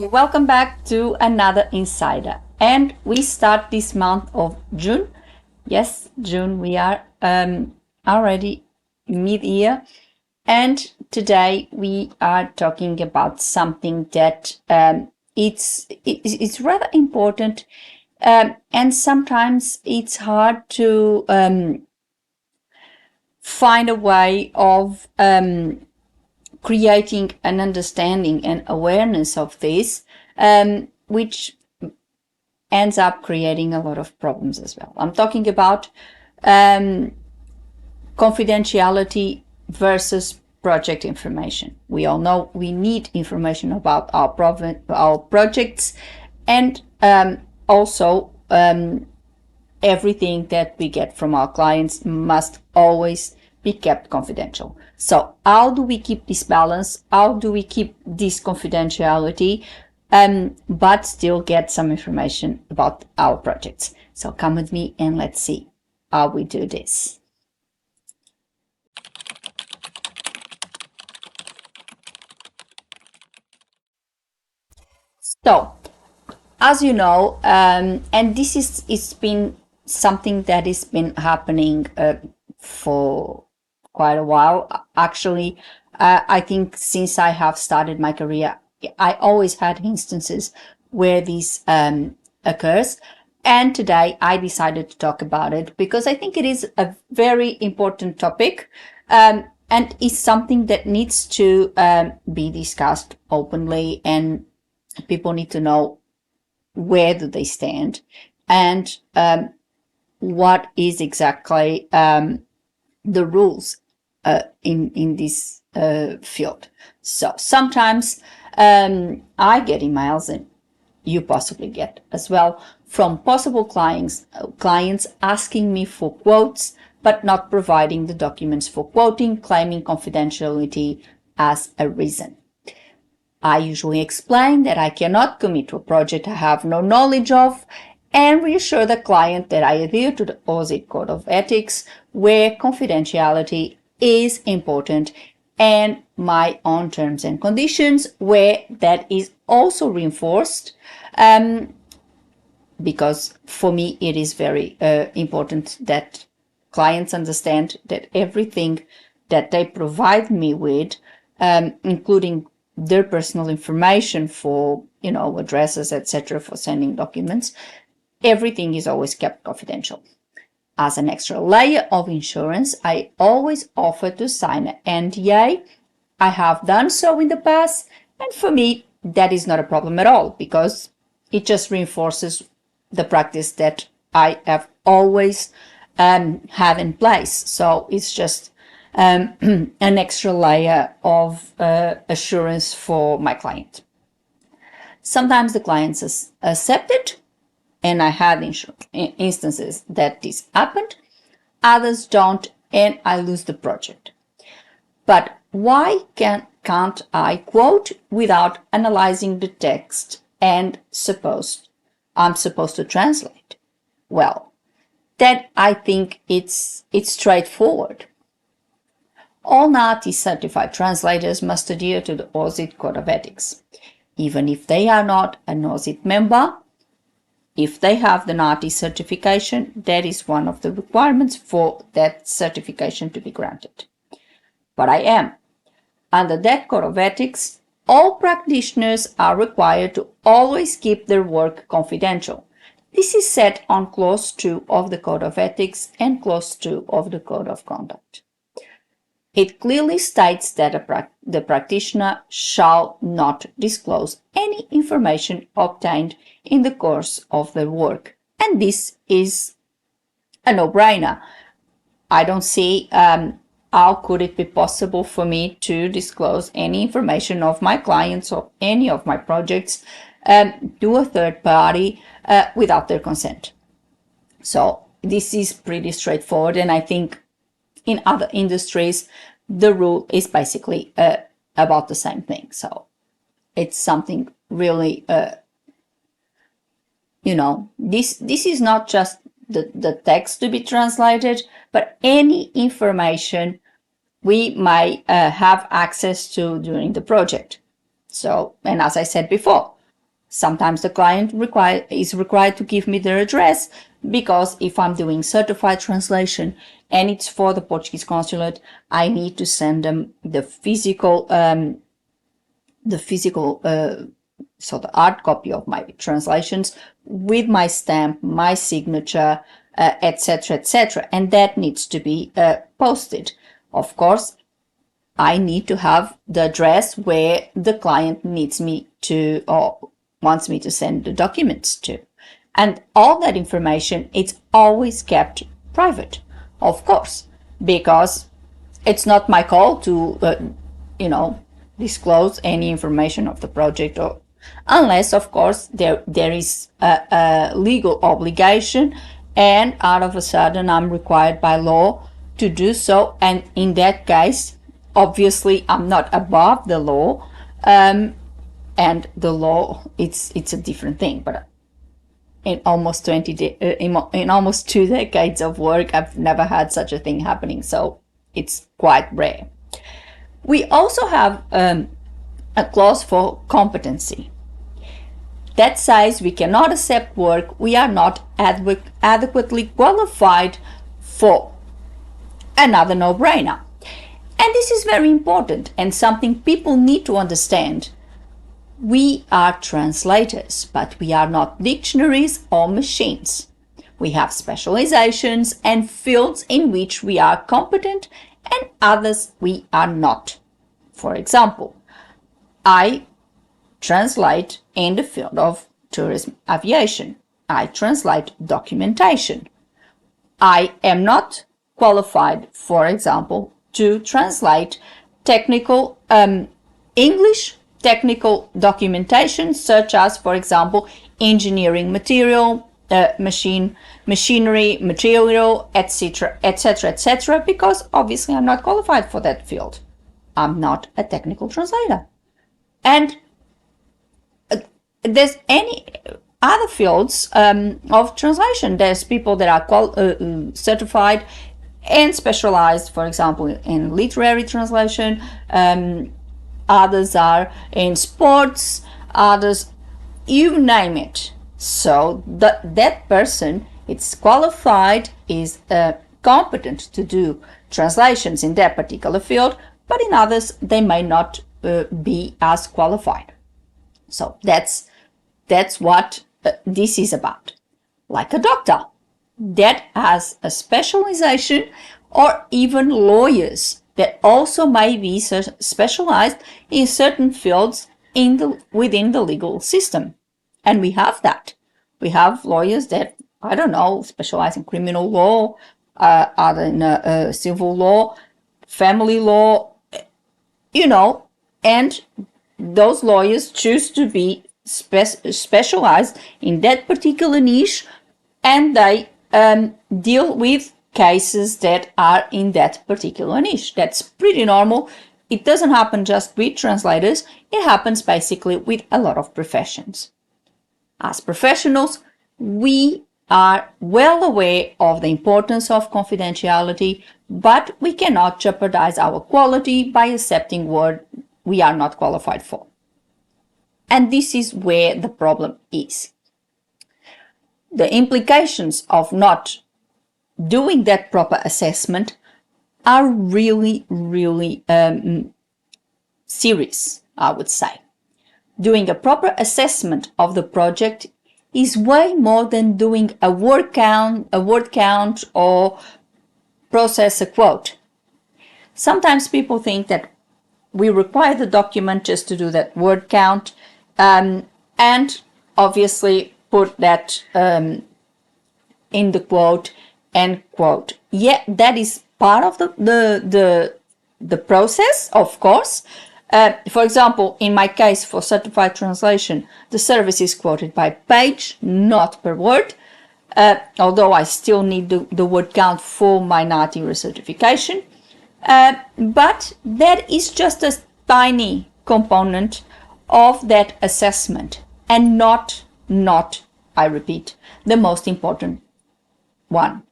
Welcome back to another Insider. And we start this month of June. Yes, June, we are already mid-year. And today we are talking about something that it's rather important, and sometimes it's hard to find a way of creating an understanding and awareness of this, which ends up creating a lot of problems as well. I'm talking about confidentiality versus project information. We all know we need information about our projects, and also everything that we get from our clients must always be kept confidential. So how do we keep this balance? How do we keep this confidentiality, but still get some information about our projects? So come with me and let's see how we do this. So, as you know, and this is it's been something that has been happening for quite a while. Actually, I think since I have started my career, I always had instances where this occurs. And today I decided to talk about it because I think it is a very important topic, and is something that needs to be discussed openly, and people need to know where do they stand and what is exactly the rules in this field. So sometimes I get emails, and you possibly get as well, from possible clients asking me for quotes but not providing the documents for quoting, claiming confidentiality as a reason. I usually explain that I cannot commit to a project I have no knowledge of, and reassure the client that I adhere to the AUSIT Code of Ethics, where confidentiality is important, and my own terms and conditions, where that is also reinforced, because for me it is very important that clients understand that everything that they provide me with, including their personal information for, addresses, etc., for sending documents, everything is always kept confidential. As an extra layer of insurance, I always offer to sign an NDA. I have done so in the past, and for me, that is not a problem at all, because it just reinforces the practice that I have always had in place. So it's just an extra layer of assurance for my client. Sometimes the clients accept it, and I had instances that this happened. Others don't, and I lose the project. But why can't I quote without analyzing the text and I'm supposed to translate? Well, that I think it's straightforward. All NAATI certified translators must adhere to the AUSIT Code of Ethics. Even if they are not an AUSIT member, if they have the NAATI certification, that is one of the requirements for that certification to be granted. But I am. Under that Code of Ethics, all practitioners are required to always keep their work confidential. This is set on Clause 2 of the Code of Ethics and Clause 2 of the Code of Conduct. It clearly states that the practitioner shall not disclose any information obtained in the course of their work. And this is a no-brainer. I don't see how could it be possible for me to disclose any information of my clients or any of my projects to a third party without their consent. So this is pretty straightforward, and I think in other industries, the rule is basically about the same thing. So it's something really, this is not just the text to be translated, but any information we may have access to during the project. So, and as I said before, Sometimes the client is required to give me their address, because if I'm doing certified translation and it's for the Portuguese consulate, I need to send them the physical, so the hard copy of my translations with my stamp, my signature, etc., etc., and that needs to be posted. Of course, I need to have the address where the client needs me to, or wants me to send the documents to. And all that information, it's always kept private, of course, because it's not my call to, disclose any information of the project, or unless, of course, there is a legal obligation, and out of a sudden I'm required by law to do so. And in that case, obviously, I'm not above the law, and the law, it's a different thing. But in almost 2 decades of work, I've never had such a thing happening, so it's quite rare. We also have a clause for competency that says we cannot accept work we are not adequately qualified for. Another no-brainer. And this is very important and something people need to understand. We are translators, but we are not dictionaries or machines. We have specializations and fields in which we are competent and others we are not. For example, I translate in the field of tourism aviation. I translate documentation. I am not qualified, for example, to translate technical English technical documentation, such as, for example, engineering material, machinery, material, etc., etc., etc., because obviously I'm not qualified for that field. I'm not a technical translator. And there's any other fields of translation. There's people that are certified and specialized, for example, in literary translation. Others are in sports, others, you name it. So that person is qualified, is competent to do translations in that particular field, but in others they may not be as qualified. So that's what this is about. Like a doctor that has a specialization, or even lawyers that also may be specialized in certain fields within the legal system. And we have that. We have lawyers that, I don't know, specialize in criminal law, other in civil law, family law, and those lawyers choose to be specialized in that particular niche, and they deal with cases that are in that particular niche. That's pretty normal. It doesn't happen just with translators. It happens basically with a lot of professions. As professionals, we are well aware of the importance of confidentiality, but we cannot jeopardize our quality by accepting work we are not qualified for. And this is where the problem is. The implications of not doing that proper assessment are really, really serious, I would say. Doing a proper assessment of the project is way more than doing a word count or process a quote. Sometimes people think that we require the document just to do that word count, and obviously put that in the quote, end quote. Yeah, that is part of the process, of course. For example, in my case for certified translation, the service is quoted by page, not per word, although I still need the word count for my NAATI recertification. But that is just a tiny component of that assessment, and not, I repeat, the most important one.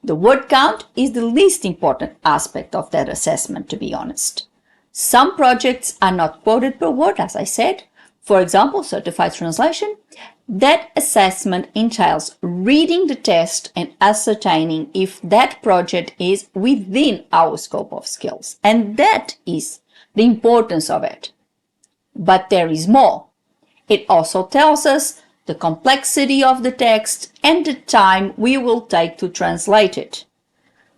The word count is the least important aspect of that assessment, to be honest. Some projects are not quoted per word, as I said. for example, certified translation, that assessment entails reading the test and ascertaining if that project is within our scope of skills. And that is the importance of it. But there is more. It also tells us the complexity of the text and the time we will take to translate it.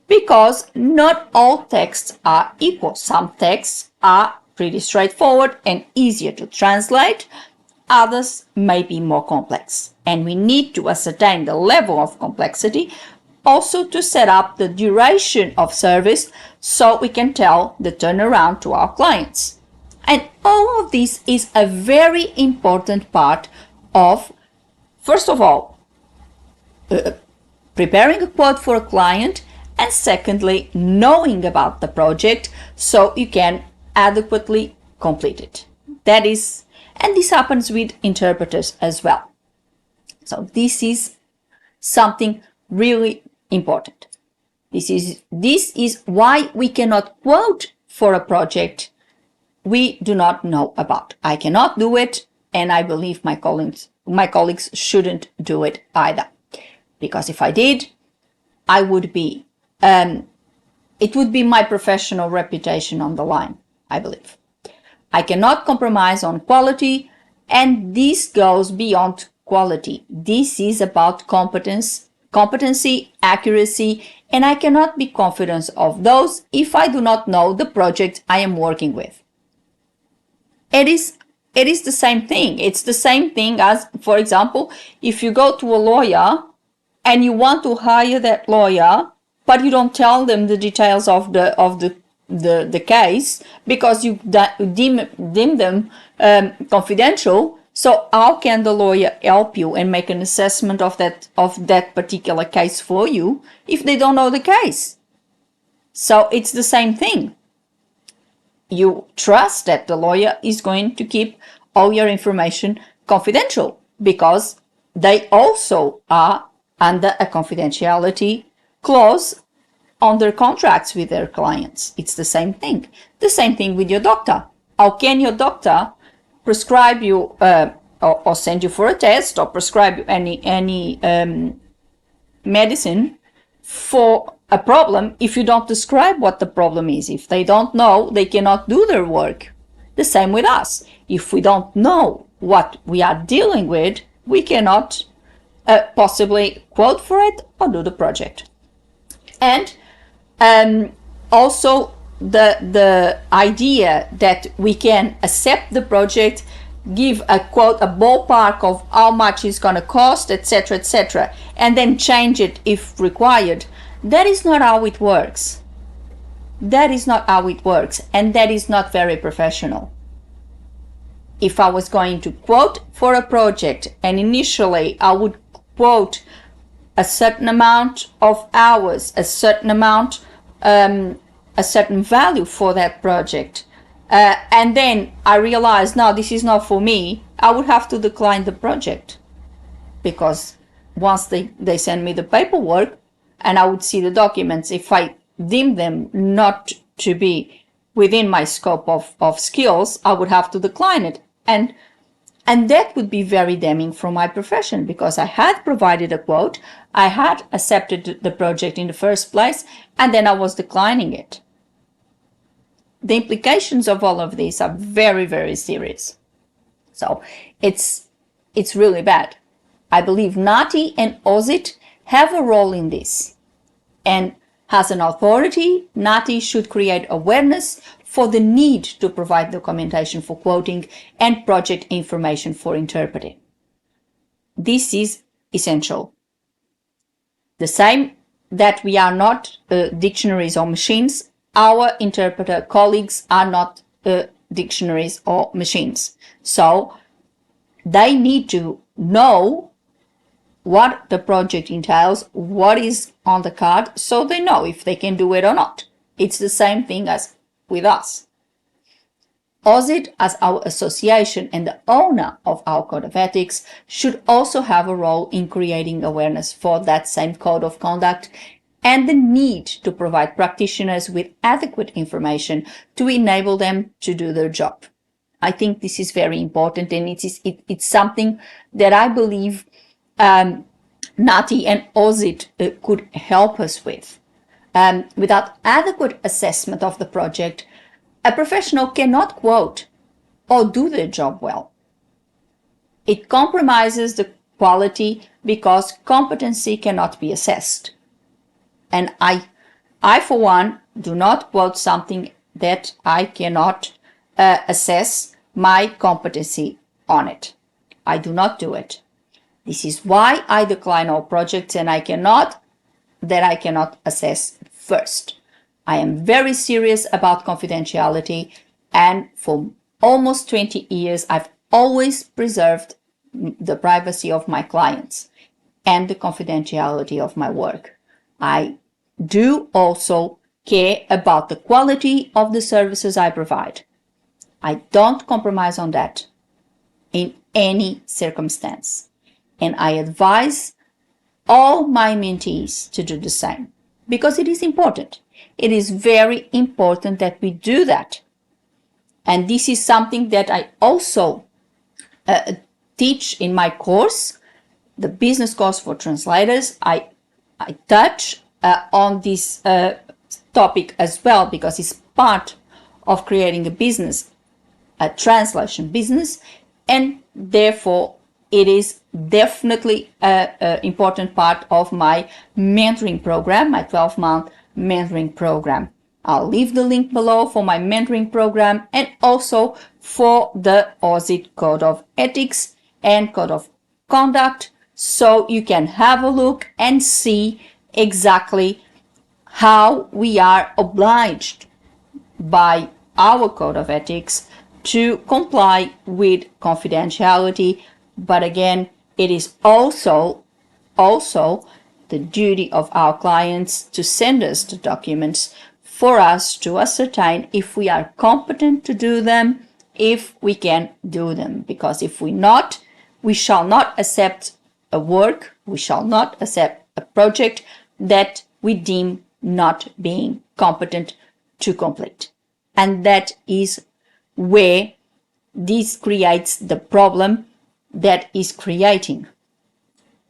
Because not all texts are equal. Some texts are pretty straightforward and easier to translate. Others may be more complex. And we need to ascertain the level of complexity, also to set up the duration of service so we can tell the turnaround to our clients. And all of this is a very important part of, first of all, preparing a quote for a client, and secondly, knowing about the project so you can adequately complete it. That is, and this happens with interpreters as well. So this is something really important. This is why we cannot quote for a project we do not know about. I cannot do it, and I believe my colleagues shouldn't do it either. Because if I did, I would be, it would be my professional reputation on the line, I believe. I cannot compromise on quality, and this goes beyond quality. This is about competency, accuracy, and I cannot be confident of those if I do not know the project I am working with. It is the same thing. It's the same thing as, for example, if you go to a lawyer and you want to hire that lawyer, but you don't tell them the details of the case because you deem them confidential. So how can the lawyer help you and make an assessment of that particular case for you if they don't know the case? So it's the same thing. You trust that the lawyer is going to keep all your information confidential because they also are under a confidentiality clause on their contracts with their clients. It's the same thing. The same thing with your doctor. How can your doctor prescribe you or send you for a test or prescribe you any medicine for a problem if you don't describe what the problem is? If they don't know, they cannot do their work. The same with us. If we don't know what we are dealing with, we cannot possibly quote for it or do the project. And also the idea that we can accept the project, give a quote, a ballpark of how much it's going to cost, etc., and then change it if required. That is not how it works. That is not how it works, and that is not very professional. If I was going to quote for a project and initially I would quote a certain amount of hours, a certain amount, a certain value for that project, and then I realized, no, this is not for me, I would have to decline the project. Because once they send me the paperwork and I would see the documents, if I deem them not to be within my scope of skills, I would have to decline it. And that would be very damning for my profession, because I had provided a quote, I had accepted the project in the first place, and then I was declining it. The implications of all of these are very, very serious. So it's really bad. I believe NAATI and AUSIT have a role in this. And as an authority, NAATI should create awareness for the need to provide documentation for quoting and project information for interpreting. This is essential. The same that we are not dictionaries or machines, our interpreter colleagues are not dictionaries or machines. So they need to know what the project entails, what is on the card, so they know if they can do it or not. It's the same thing as with us. AUSIT, as our association and the owner of our Code of Ethics, should also have a role in creating awareness for that same code of conduct and the need to provide practitioners with adequate information to enable them to do their job. I think this is very important, and it's something that I believe NAATI and AUSIT could help us with. Without adequate assessment of the project, a professional cannot quote or do their job well. It compromises the quality because competency cannot be assessed. And I for one, do not quote something that I cannot assess my competency on it. I do not do it. This is why I decline all projects and I cannot assess first. I am very serious about confidentiality, and for almost 20 years, I've always preserved the privacy of my clients and the confidentiality of my work. I do also care about the quality of the services I provide. I don't compromise on that in any circumstance. And I advise all my mentees to do the same, because it is important. It is very important that we do that. And this is something that I also teach in my course, the business course for translators. I touch on this topic as well, because it's part of creating a business, a translation business, and therefore it is definitely an important part of my mentoring program, my 12-month mentoring program. I'll leave the link below for my mentoring program and also for the AUSIT Code of Ethics and Code of Conduct, so you can have a look and see exactly how we are obliged by our Code of Ethics to comply with confidentiality. But again, it is also the duty of our clients to send us the documents for us to ascertain if we are competent to do them, if we can do them. Because if we not, we shall not accept a work, we shall not accept a project that we deem not being competent to complete. And that is where this creates the problem that is creating.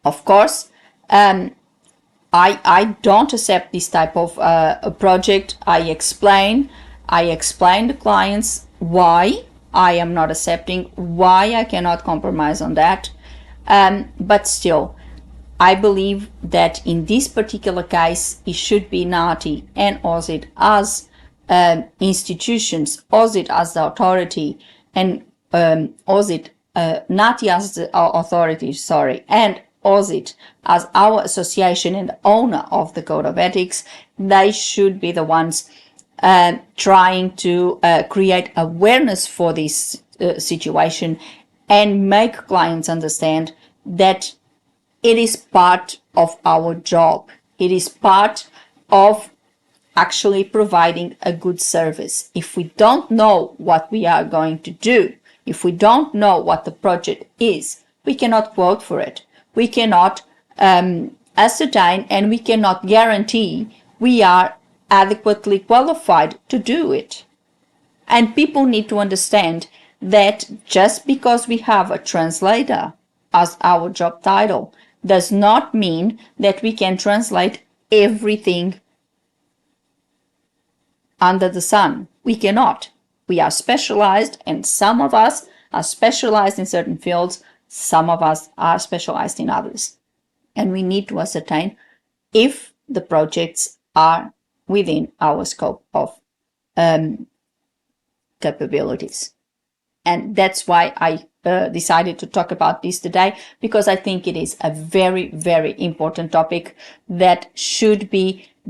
Of course, I don't accept this type of a project. I explain to clients why I am not accepting, why I cannot compromise on that. But still, I believe that in this particular case, it should be NAATI and AUSIT as institutions, AUSIT as the authority, and AUSIT, NAATI as the authority, and AUSIT as our association and owner of the Code of Ethics. They should be the ones trying to create awareness for this situation and make clients understand that it is part of our job. It is part of actually providing a good service. If we don't know what we are going to do, if we don't know what the project is, we cannot quote for it. We cannot ascertain, and we cannot guarantee we are adequately qualified to do it. And people need to understand that just because we have a translator as our job title does not mean that we can translate everything under the sun. We cannot. We are specialized, and some of us are specialized in certain fields, some of us are specialized in others. And we need to ascertain if the projects are within our scope of capabilities. And that's why I decided to talk about this today, because I think it is a very, very important topic that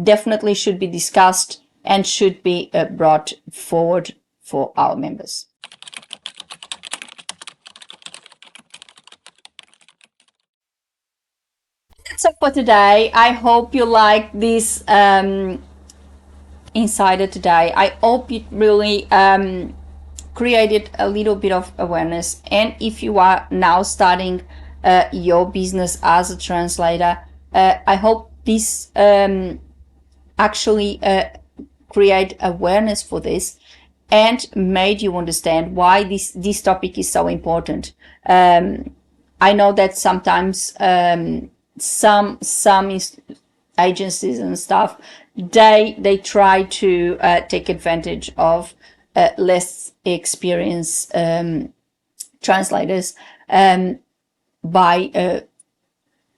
definitely should be discussed and should be brought forward for our members. That's all for today. I hope you like this insider today. I hope it really created a little bit of awareness. And if you are now starting your business as a translator, I hope this actually create awareness for this, and made you understand why this topic is so important. I know that sometimes some agencies and stuff, they try to take advantage of less experienced translators by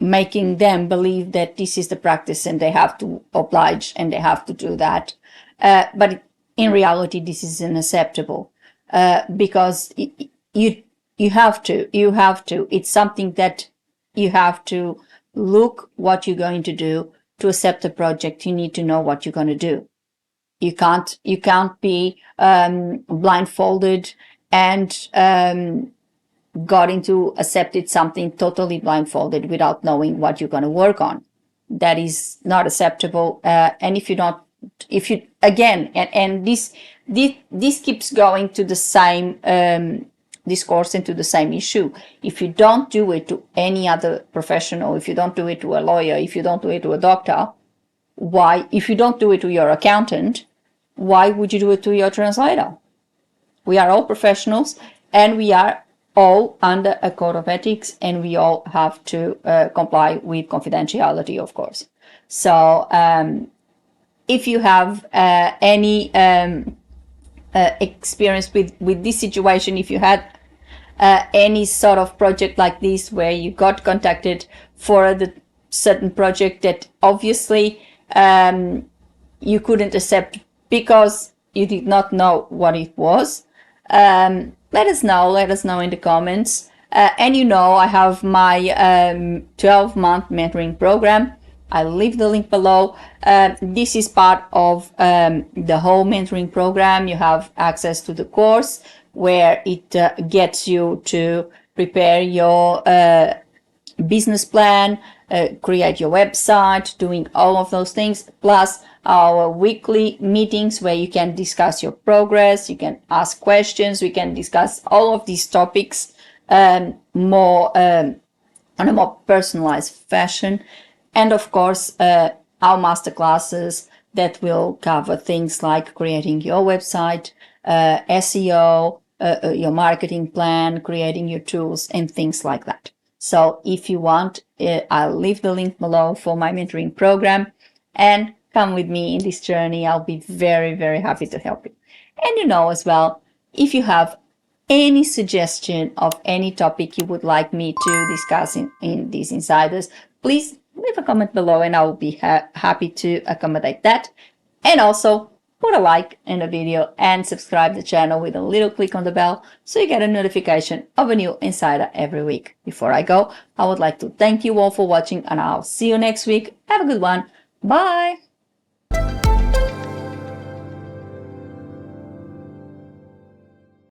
making them believe that this is the practice and they have to oblige and they have to do that. But in reality, this is unacceptable because you have to. It's something that you have to look what you're going to do. To accept a project, you need to know what you're going to do. You can't be blindfolded and got into accepted something totally blindfolded without knowing what you're going to work on. That is not acceptable. And if you again, and this keeps going to the same discourse and to the same issue. If you don't do it to any other professional, if you don't do it to a lawyer, if you don't do it to a doctor, why? If you don't do it to your accountant, why would you do it to your translator? We are all professionals, and we are all under a code of ethics, and we all have to comply with confidentiality, of course. So if you have any experience with this situation, if you had any sort of project like this where you got contacted for the certain project that obviously you couldn't accept because you did not know what it was, let us know in the comments. And I have my 12-month mentoring program. I'll leave the link below. This is part of the whole mentoring program. You have access to the course where it gets you to prepare your business plan, create your website, doing all of those things, plus our weekly meetings where you can discuss your progress, you can ask questions, we can discuss all of these topics more on a more personalized fashion. And of course, our masterclasses that will cover things like creating your website, SEO, your marketing plan, creating your tools, and things like that. So if you want, I'll leave the link below for my mentoring program, and come with me in this journey. I'll be very, very happy to help you. And as well, if you have any suggestion of any topic you would like me to discuss in these insiders, please leave a comment below and I will be happy to accommodate that. And also put a like in the video and subscribe the channel with a little click on the bell so you get a notification of a new insider every week. Before I go, I would like to thank you all for watching, and I'll see you next week. Have a good one. Bye.